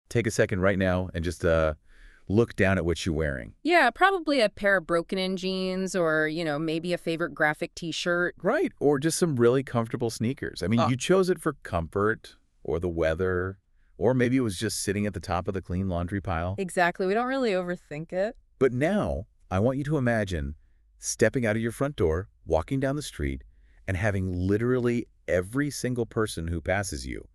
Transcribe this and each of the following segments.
take a second right now and just look down at what you're wearing. Yeah, probably a pair of broken-in jeans or, maybe a favorite graphic T-shirt. Right, or just some really comfortable sneakers. I mean, you chose it for comfort or the weather, or maybe it was just sitting at the top of the clean laundry pile. Exactly. We don't really overthink it. But now, I want you to imagine stepping out of your front door, walking down the street, and having literally every single person who passes you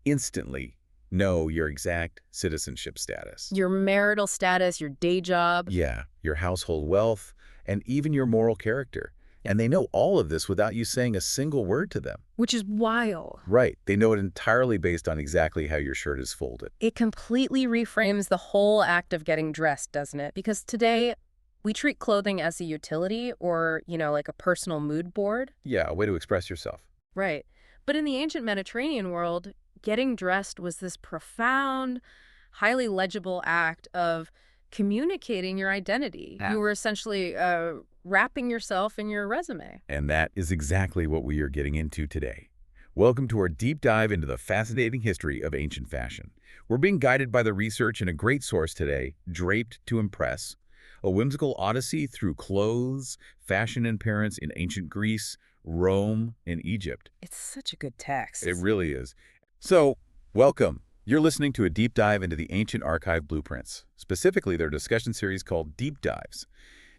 instantly know your exact citizenship status. Your marital status, your day job. Yeah, your household wealth, and even your moral character. And they know all of this without you saying a single word to them. Which is wild. Right. They know it entirely based on exactly how your shirt is folded. It completely reframes the whole act of getting dressed, doesn't it? Because today, we treat clothing as a utility or, like a personal mood board. Yeah, a way to express yourself. Right. But in the ancient Mediterranean world, getting dressed was this profound, highly legible act of communicating your identity. Yeah. You were essentially wrapping yourself in your resume. And that is exactly what we are getting into today. Welcome to our deep dive into the fascinating history of ancient fashion. We're being guided by the research in a great source today, Draped to Impress, a whimsical odyssey through clothes, fashion and appearance in ancient Greece, Rome, and Egypt. It's such a good text. It really is. So, welcome. You're listening to a deep dive into the ancient archive blueprints, specifically their discussion series called Deep Dives,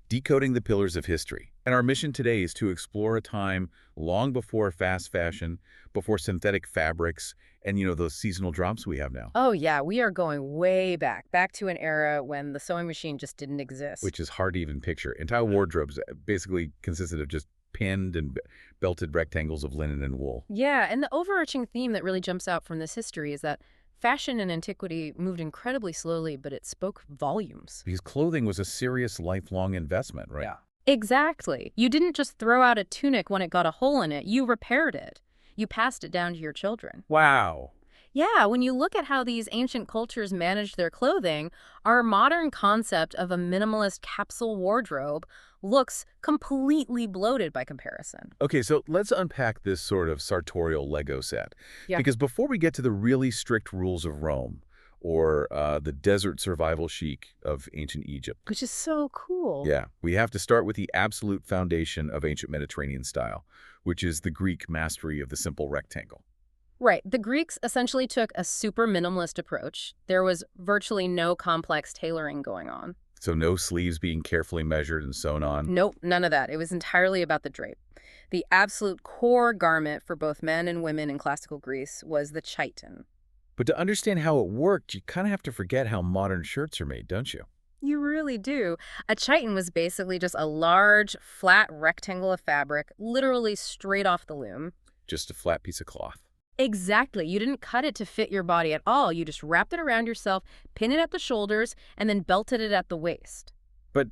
Decoding the Pillars of History. And our mission today is to explore a time long before fast fashion, before synthetic fabrics, and those seasonal drops we have now. Oh, yeah, we are going way back to an era when the sewing machine just didn't exist. Which is hard to even picture. Entire wardrobes basically consisted of just pinned and belted rectangles of linen and wool. Yeah, and the overarching theme that really jumps out from this history is that fashion in antiquity moved incredibly slowly, but it spoke volumes. Because clothing was a serious lifelong investment, right? Yeah. Exactly. You didn't just throw out a tunic when it got a hole in it. You repaired it. You passed it down to your children. Wow. Yeah, when you look at how these ancient cultures managed their clothing, our modern concept of a minimalist capsule wardrobe looks completely bloated by comparison. Okay, so let's unpack this sort of sartorial Lego set. Yeah. Because before we get to the really strict rules of Rome, or the desert survival chic of ancient Egypt. Which is so cool. Yeah, we have to start with the absolute foundation of ancient Mediterranean style, which is the Greek mastery of the simple rectangle. Right. The Greeks essentially took a super minimalist approach. There was virtually no complex tailoring going on. So no sleeves being carefully measured and sewn on? Nope, none of that. It was entirely about the drape. The absolute core garment for both men and women in classical Greece was the chiton. But to understand how it worked, you kind of have to forget how modern shirts are made, don't you? You really do. A chiton was basically just a large, flat rectangle of fabric, literally straight off the loom. Just a flat piece of cloth. Exactly. You didn't cut it to fit your body at all. You just wrapped it around yourself, pinned it at the shoulders, and then belted it at the waist. But,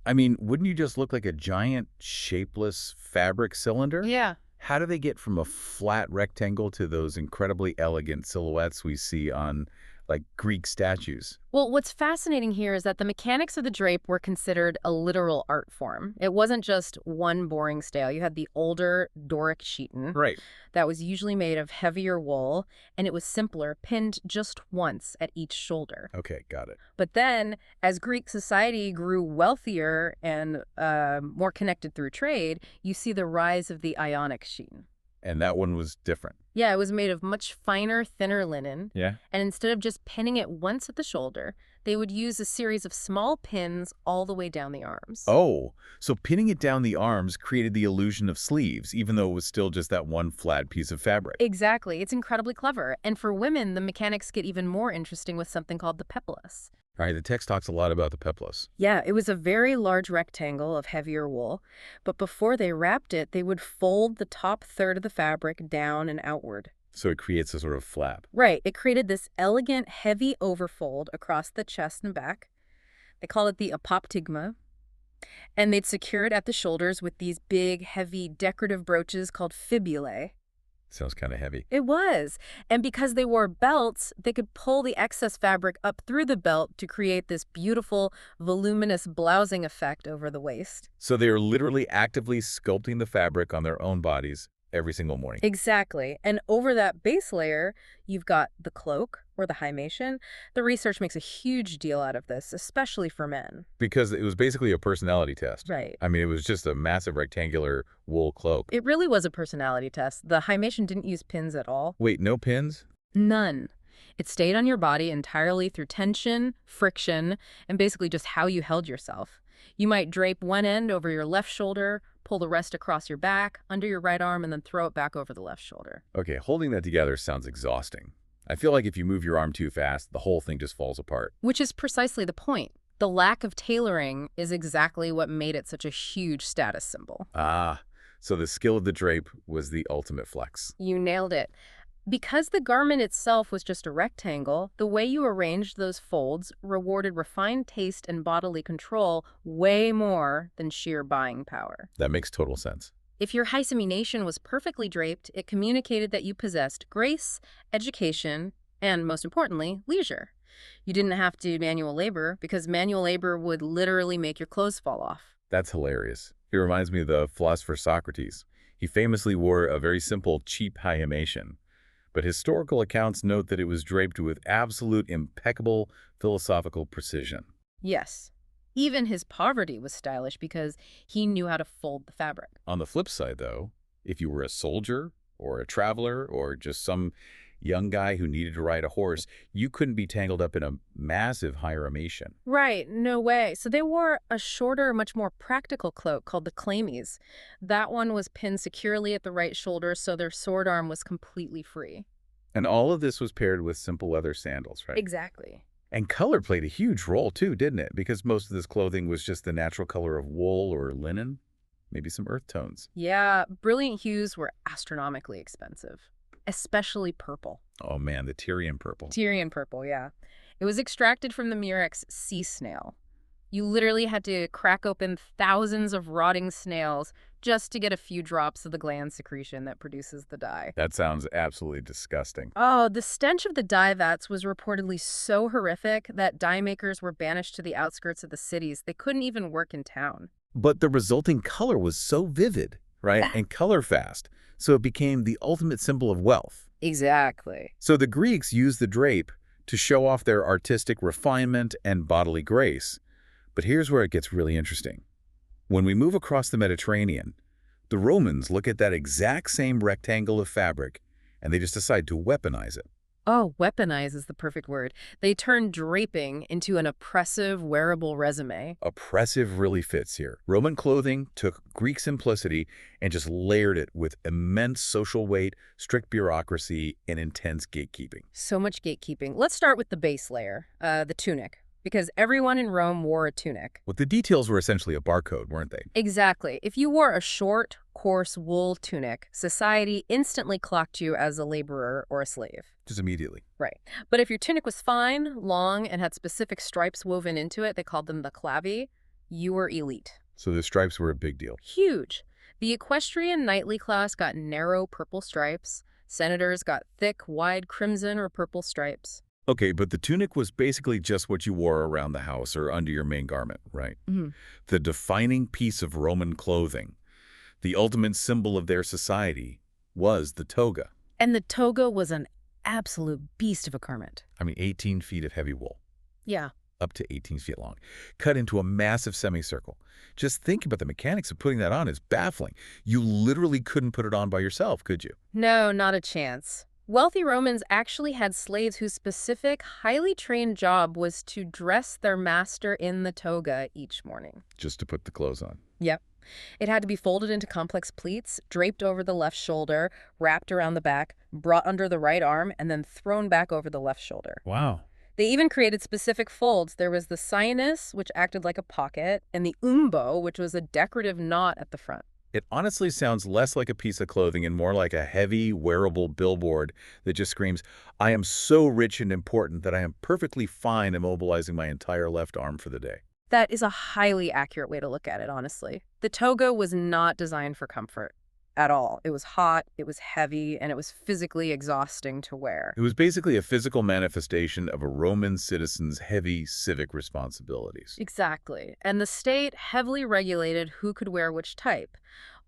I mean, wouldn't you just look like a giant, shapeless fabric cylinder? Yeah. How do they get from a flat rectangle to those incredibly elegant silhouettes we see on, like, Greek statues? Well, what's fascinating here is that the mechanics of the drape were considered a literal art form. It wasn't just one boring style. You had the older Doric chiton. Right. That was usually made of heavier wool, and it was simpler, pinned just once at each shoulder. Okay, got it. But then, as Greek society grew wealthier and more connected through trade, you see the rise of the Ionic chiton. And that one was different. Yeah, it was made of much finer, thinner linen. Yeah. And instead of just pinning it once at the shoulder, they would use a series of small pins all the way down the arms. Oh, so pinning it down the arms created the illusion of sleeves, even though it was still just that one flat piece of fabric. Exactly. It's incredibly clever. And for women, the mechanics get even more interesting with something called the peplus. All right, the text talks a lot about the peplus. Yeah, it was a very large rectangle of heavier wool, but before they wrapped it, they would fold the top third of the fabric down and outward. So it creates a sort of flap. Right. It created this elegant, heavy overfold across the chest and back. They call it the apoptygma. And they'd secure it at the shoulders with these big, heavy, decorative brooches called fibulae. Sounds kind of heavy. It was. And because they wore belts, they could pull the excess fabric up through the belt to create this beautiful, voluminous blousing effect over the waist. So they are literally actively sculpting the fabric on their own bodies every single morning. Exactly. And over that base layer, you've got the cloak, or the hymation, the research makes a huge deal out of this, especially for men. Because it was basically a personality test. Right. I mean, it was just a massive rectangular wool cloak. It really was a personality test. The hymation didn't use pins at all. Wait, no pins? None. It stayed on your body entirely through tension, friction, and basically just how you held yourself. You might drape one end over your left shoulder, pull the rest across your back, under your right arm, and then throw it back over the left shoulder. Okay, holding that together sounds exhausting. I feel like if you move your arm too fast, the whole thing just falls apart. Which is precisely the point. The lack of tailoring is exactly what made it such a huge status symbol. Ah, so the skill of the drape was the ultimate flex. You nailed it. Because the garment itself was just a rectangle, the way you arranged those folds rewarded refined taste and bodily control way more than sheer buying power. That makes total sense. If your hyphenation was perfectly draped, it communicated that you possessed grace, education, and most importantly, leisure. You didn't have to do manual labor because manual labor would literally make your clothes fall off. That's hilarious. It reminds me of the philosopher Socrates. He famously wore a very simple, cheap hymation, but historical accounts note that it was draped with absolute impeccable philosophical precision. Yes. Even his poverty was stylish because he knew how to fold the fabric. On the flip side, though, if you were a soldier or a traveler or just some young guy who needed to ride a horse, you couldn't be tangled up in a massive hymation. Right, no way. So they wore a shorter, much more practical cloak called the chlamys. That one was pinned securely at the right shoulder so their sword arm was completely free. And all of this was paired with simple leather sandals, right? Exactly. And color played a huge role too, didn't it? Because most of this clothing was just the natural color of wool or linen, maybe some earth tones. Yeah, brilliant hues were astronomically expensive, especially purple. Oh man, the Tyrian purple. Tyrian purple, yeah. It was extracted from the murex sea snail. You literally had to crack open thousands of rotting snails just to get a few drops of the gland secretion that produces the dye. That sounds absolutely disgusting. Oh, the stench of the dye vats was reportedly so horrific that dye makers were banished to the outskirts of the cities. They couldn't even work in town. But the resulting color was so vivid, right? And color fast. So it became the ultimate symbol of wealth. Exactly. So the Greeks used the drape to show off their artistic refinement and bodily grace. But here's where it gets really interesting. When we move across the Mediterranean, the Romans look at that exact same rectangle of fabric and they just decide to weaponize it. Oh, weaponize is the perfect word. They turned draping into an oppressive, wearable resume. Oppressive really fits here. Roman clothing took Greek simplicity and just layered it with immense social weight, strict bureaucracy, and intense gatekeeping. So much gatekeeping. Let's start with the base layer, the tunic, because everyone in Rome wore a tunic. Well, the details were essentially a barcode, weren't they? Exactly. If you wore a short, coarse wool tunic, society instantly clocked you as a laborer or a slave. Just immediately. Right. But if your tunic was fine, long, and had specific stripes woven into it, they called them the clavi, you were elite. So the stripes were a big deal. Huge. The equestrian knightly class got narrow purple stripes. Senators got thick, wide crimson or purple stripes. Okay, but the tunic was basically just what you wore around the house or under your main garment, right? Mm-hmm. The defining piece of Roman clothing, the ultimate symbol of their society, was the toga. And the toga was an absolute beast of a garment. I mean, 18 feet of heavy wool. Yeah. Up to 18 feet long, cut into a massive semicircle. Just think about the mechanics of putting that on is baffling. You literally couldn't put it on by yourself, could you? No, not a chance. Wealthy Romans actually had slaves whose specific, highly trained job was to dress their master in the toga each morning. Just to put the clothes on. Yep. It had to be folded into complex pleats, draped over the left shoulder, wrapped around the back, brought under the right arm, and then thrown back over the left shoulder. Wow. They even created specific folds. There was the cyanus, which acted like a pocket, and the umbo, which was a decorative knot at the front. It honestly sounds less like a piece of clothing and more like a heavy, wearable billboard that just screams, I am so rich and important that I am perfectly fine immobilizing my entire left arm for the day. That is a highly accurate way to look at it, honestly. The toga was not designed for comfort at all. It was hot, it was heavy, and it was physically exhausting to wear. It was basically a physical manifestation of a Roman citizen's heavy civic responsibilities. Exactly. And the state heavily regulated who could wear which type.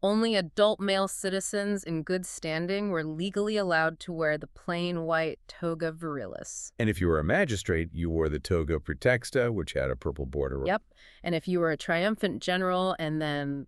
Only adult male citizens in good standing were legally allowed to wear the plain white toga virilis. And if you were a magistrate, you wore the toga praetexta, which had a purple border. Yep. And if you were a triumphant general and then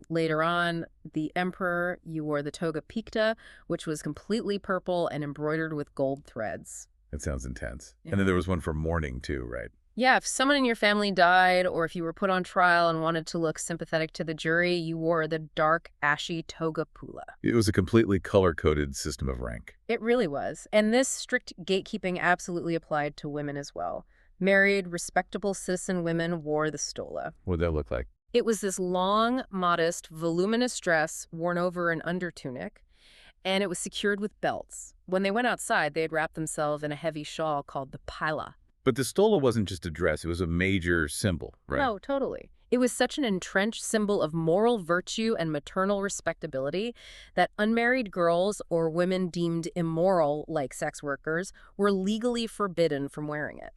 later on the emperor, you wore the toga picta, which was completely purple and embroidered with gold threads. That sounds intense. Yeah. And then there was one for mourning, too, right? Yeah, if someone in your family died or if you were put on trial and wanted to look sympathetic to the jury, you wore the dark, ashy toga pula. It was a completely color-coded system of rank. It really was. And this strict gatekeeping absolutely applied to women as well. Married, respectable citizen women wore the stola. What did that look like? It was this long, modest, voluminous dress worn over an undertunic, and it was secured with belts. When they went outside, they'd wrap themselves in a heavy shawl called the pila. But the stola wasn't just a dress, it was a major symbol, right? No, totally. It was such an entrenched symbol of moral virtue and maternal respectability that unmarried girls or women deemed immoral, like sex workers, were legally forbidden from wearing it.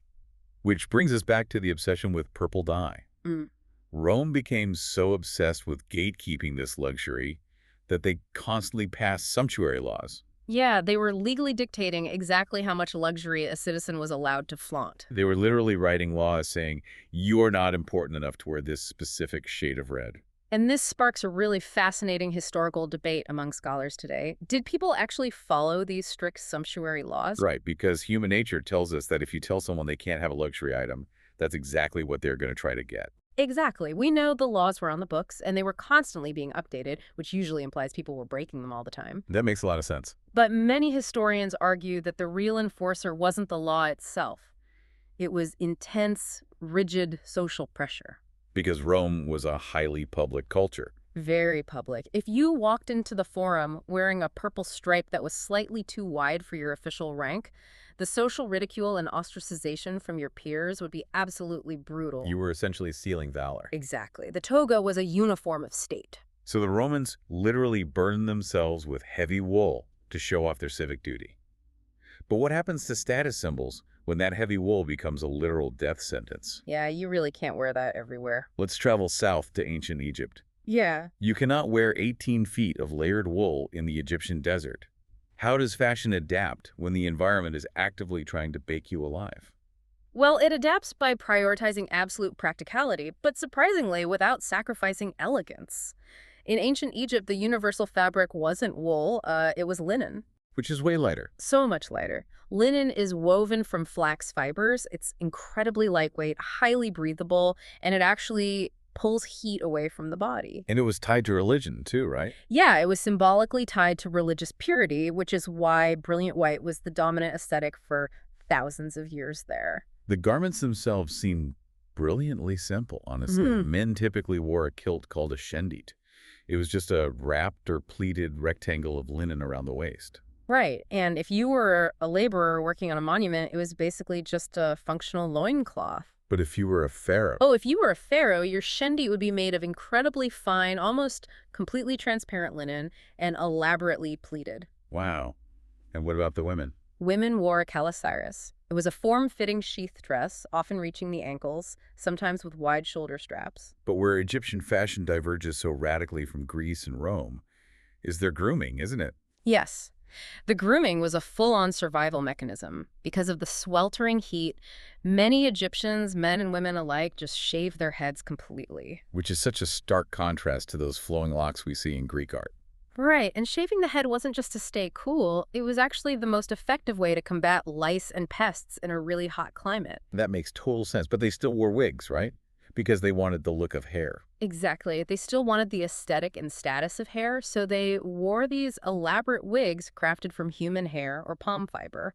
Which brings us back to the obsession with purple dye. Mm. Rome became so obsessed with gatekeeping this luxury that they constantly passed sumptuary laws. Yeah, they were legally dictating exactly how much luxury a citizen was allowed to flaunt. They were literally writing laws saying, you're not important enough to wear this specific shade of red. And this sparks a really fascinating historical debate among scholars today. Did people actually follow these strict sumptuary laws? Right, because human nature tells us that if you tell someone they can't have a luxury item, that's exactly what they're going to try to get. Exactly. We know the laws were on the books, and they were constantly being updated, which usually implies people were breaking them all the time. That makes a lot of sense. But many historians argue that the real enforcer wasn't the law itself. It was intense, rigid social pressure. Because Rome was a highly public culture. Very public. If you walked into the forum wearing a purple stripe that was slightly too wide for your official rank, the social ridicule and ostracization from your peers would be absolutely brutal. You were essentially sealing valor. Exactly. The toga was a uniform of state. So the Romans literally burned themselves with heavy wool to show off their civic duty. But what happens to status symbols when that heavy wool becomes a literal death sentence? Yeah, you really can't wear that everywhere. Let's travel south to ancient Egypt. Yeah. You cannot wear 18 feet of layered wool in the Egyptian desert. How does fashion adapt when the environment is actively trying to bake you alive? Well, it adapts by prioritizing absolute practicality, but surprisingly without sacrificing elegance. In ancient Egypt, the universal fabric wasn't wool, it was linen. Which is way lighter. So much lighter. Linen is woven from flax fibers. It's incredibly lightweight, highly breathable, and it actually pulls heat away from the body. And it was tied to religion too, right? Yeah, it was symbolically tied to religious purity, which is why brilliant white was the dominant aesthetic for thousands of years there. The garments themselves seem brilliantly simple, honestly. Men typically wore a kilt called a shendit. It was just a wrapped or pleated rectangle of linen around the waist. Right, and if you were a laborer working on a monument, it was basically just a functional loincloth. But if you were a pharaoh... Oh, if you were a pharaoh, your shendit would be made of incredibly fine, almost completely transparent linen and elaborately pleated. Wow. And what about the women? Women wore a calasiris. It was a form-fitting sheath dress, often reaching the ankles, sometimes with wide shoulder straps. But where Egyptian fashion diverges so radically from Greece and Rome is their grooming, isn't it? Yes. The grooming was a full-on survival mechanism. Because of the sweltering heat, many Egyptians, men and women alike, just shaved their heads completely. Which is such a stark contrast to those flowing locks we see in Greek art. Right, and shaving the head wasn't just to stay cool, it was actually the most effective way to combat lice and pests in a really hot climate. That makes total sense, but they still wore wigs, right? Because they wanted the look of hair. Exactly. They still wanted the aesthetic and status of hair, so they wore these elaborate wigs crafted from human hair or palm fiber,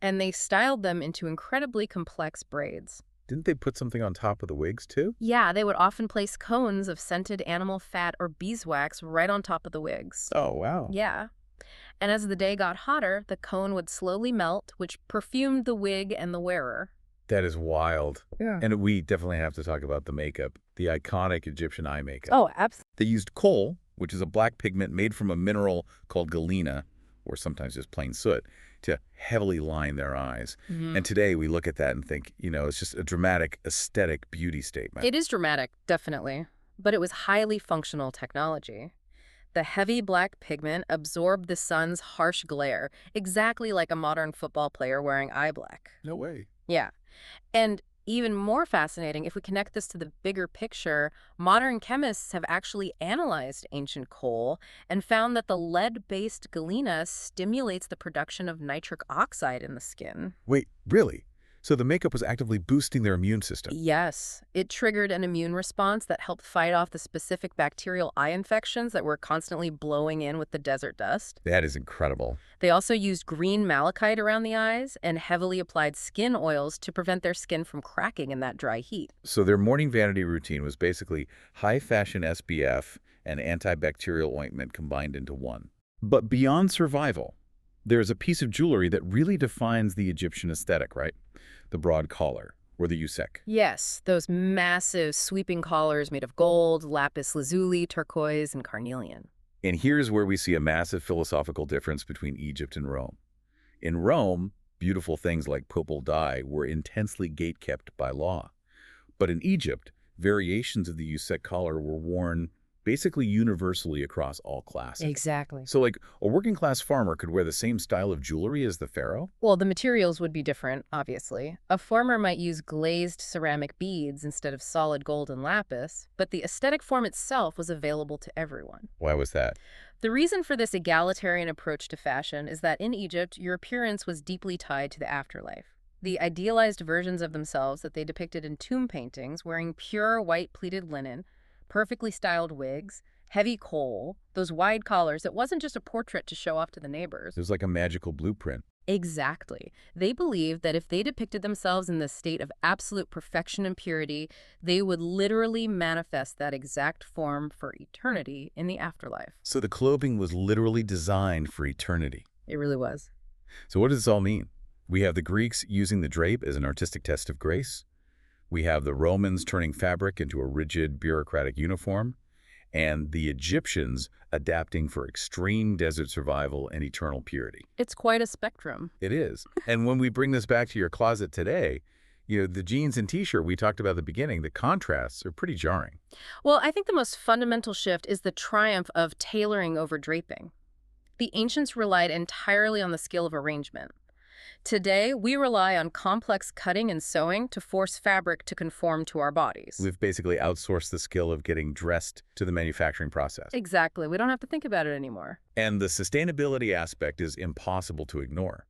and they styled them into incredibly complex braids. Didn't they put something on top of the wigs, too? Yeah, they would often place cones of scented animal fat or beeswax right on top of the wigs. Oh, wow. Yeah. And as the day got hotter, the cone would slowly melt, which perfumed the wig and the wearer. That is wild. Yeah. And we definitely have to talk about the makeup, the iconic Egyptian eye makeup. Oh, absolutely. They used kohl, which is a black pigment made from a mineral called galena, or sometimes just plain soot, to heavily line their eyes. And today we look at that and think, you know, it's just a dramatic aesthetic beauty statement. It is dramatic, definitely, but it was highly functional technology. The heavy black pigment absorbed the sun's harsh glare, exactly like a modern football player wearing eye black. No way. Yeah. And even more fascinating, if we connect this to the bigger picture, modern chemists have actually analyzed ancient coal and found that the lead-based galena stimulates the production of nitric oxide in the skin. Wait, really? So the makeup was actively boosting their immune system? Yes, it triggered an immune response that helped fight off the specific bacterial eye infections that were constantly blowing in with the desert dust. That is incredible. They also used green malachite around the eyes and heavily applied skin oils to prevent their skin from cracking in that dry heat. So their morning vanity routine was basically high-fashion SPF and antibacterial ointment combined into one. But beyond survival, there's a piece of jewelry that really defines the Egyptian aesthetic, right? The broad collar, or the yusek. Yes, those massive sweeping collars made of gold, lapis lazuli, turquoise, and carnelian. And here's where we see a massive philosophical difference between Egypt and Rome. In Rome, beautiful things like purple dye were intensely gatekept by law. But in Egypt, variations of the yusek collar were worn basically universally across all classes. Exactly. So like a working class farmer could wear the same style of jewelry as the pharaoh? Well, the materials would be different, obviously. A farmer might use glazed ceramic beads instead of solid gold and lapis, but the aesthetic form itself was available to everyone. Why was that? The reason for this egalitarian approach to fashion is that in Egypt, your appearance was deeply tied to the afterlife. The idealized versions of themselves that they depicted in tomb paintings, wearing pure white pleated linen, perfectly styled wigs, heavy kohl, those wide collars, it wasn't just a portrait to show off to the neighbors. It was like a magical blueprint. Exactly. They believed that if they depicted themselves in the state of absolute perfection and purity, they would literally manifest that exact form for eternity in the afterlife. So the clothing was literally designed for eternity. It really was. So what does this all mean? We have the Greeks using the drape as an artistic test of grace. We have the Romans turning fabric into a rigid bureaucratic uniform, and the Egyptians adapting for extreme desert survival and eternal purity. It's quite a spectrum. It is. And when we bring this back to your closet today, the jeans and t-shirt we talked about at the beginning, the contrasts are pretty jarring. Well, I think the most fundamental shift is the triumph of tailoring over draping. The ancients relied entirely on the skill of arrangement. Today, we rely on complex cutting and sewing to force fabric to conform to our bodies. We've basically outsourced the skill of getting dressed to the manufacturing process. Exactly. We don't have to think about it anymore. And the sustainability aspect is impossible to ignore.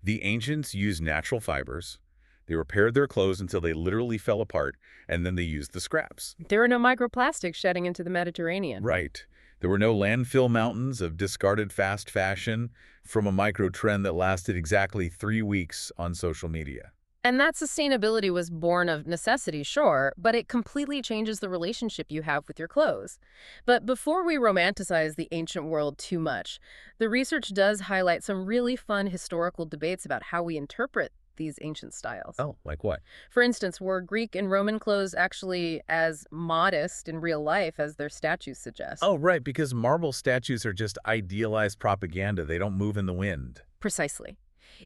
The ancients used natural fibers. They repaired their clothes until they literally fell apart, and then they used the scraps. There were no microplastics shedding into the Mediterranean. Right. There were no landfill mountains of discarded fast fashion from a micro-trend that lasted exactly 3 weeks on social media. And that sustainability was born of necessity, sure, but it completely changes the relationship you have with your clothes. But before we romanticize the ancient world too much, the research does highlight some really fun historical debates about how we interpret these ancient styles. Oh, like what? For instance, were Greek and Roman clothes actually as modest in real life as their statues suggest? Oh, right, because marble statues are just idealized propaganda. They don't move in the wind. Precisely.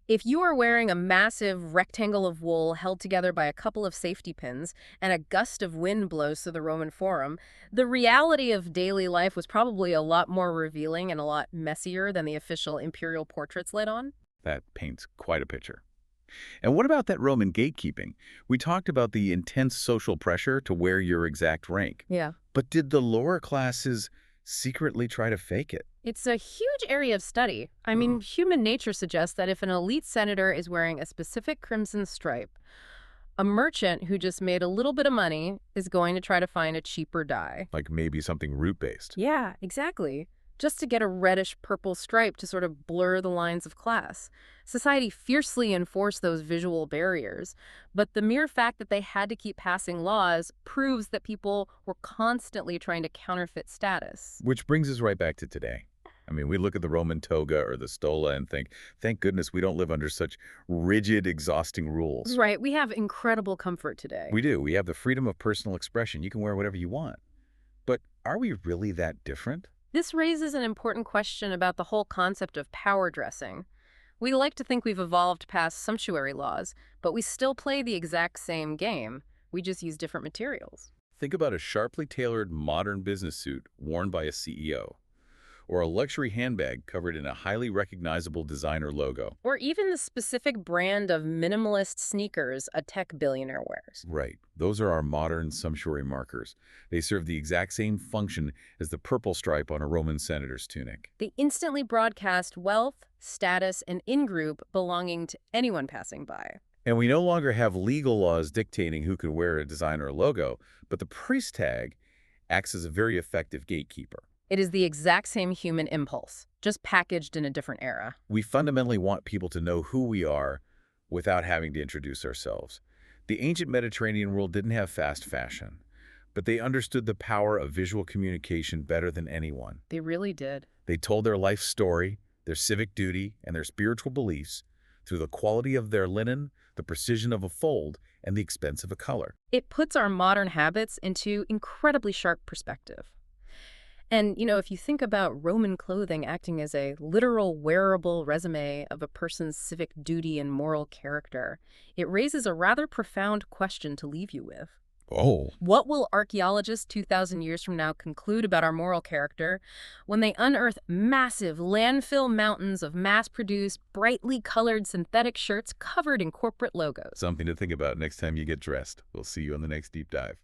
If you are wearing a massive rectangle of wool held together by a couple of safety pins and a gust of wind blows through the Roman Forum, the reality of daily life was probably a lot more revealing and a lot messier than the official imperial portraits let on. That paints quite a picture. And what about that Roman gatekeeping? We talked about the intense social pressure to wear your exact rank. Yeah. But did the lower classes secretly try to fake it? It's a huge area of study. I mean, human nature suggests that if an elite senator is wearing a specific crimson stripe, a merchant who just made a little bit of money is going to try to find a cheaper dye. Like maybe something root-based. Yeah, exactly. Just to get a reddish-purple stripe to sort of blur the lines of class. Society fiercely enforced those visual barriers, but the mere fact that they had to keep passing laws proves that people were constantly trying to counterfeit status. Which brings us right back to today. I mean, we look at the Roman toga or the stola and think, thank goodness we don't live under such rigid, exhausting rules. Right, we have incredible comfort today. We do. We have the freedom of personal expression. You can wear whatever you want. But are we really that different? This raises an important question about the whole concept of power dressing. We like to think we've evolved past sumptuary laws, but we still play the exact same game. We just use different materials. Think about a sharply tailored modern business suit worn by a CEO. or a luxury handbag covered in a highly recognizable designer logo. Or even the specific brand of minimalist sneakers a tech billionaire wears. Right. Those are our modern sumptuary markers. They serve the exact same function as the purple stripe on a Roman senator's tunic. They instantly broadcast wealth, status, and in-group belonging to anyone passing by. And we no longer have legal laws dictating who can wear a designer logo, but the price tag acts as a very effective gatekeeper. It is the exact same human impulse, just packaged in a different era. We fundamentally want people to know who we are without having to introduce ourselves. The ancient Mediterranean world didn't have fast fashion, but they understood the power of visual communication better than anyone. They really did. They told their life story, their civic duty, and their spiritual beliefs through the quality of their linen, the precision of a fold, and the expense of a color. It puts our modern habits into incredibly sharp perspective. And, if you think about Roman clothing acting as a literal wearable resume of a person's civic duty and moral character, it raises a rather profound question to leave you with. Oh. What will archaeologists 2,000 years from now conclude about our moral character when they unearth massive landfill mountains of mass-produced, brightly colored synthetic shirts covered in corporate logos? Something to think about next time you get dressed. We'll see you on the next deep dive.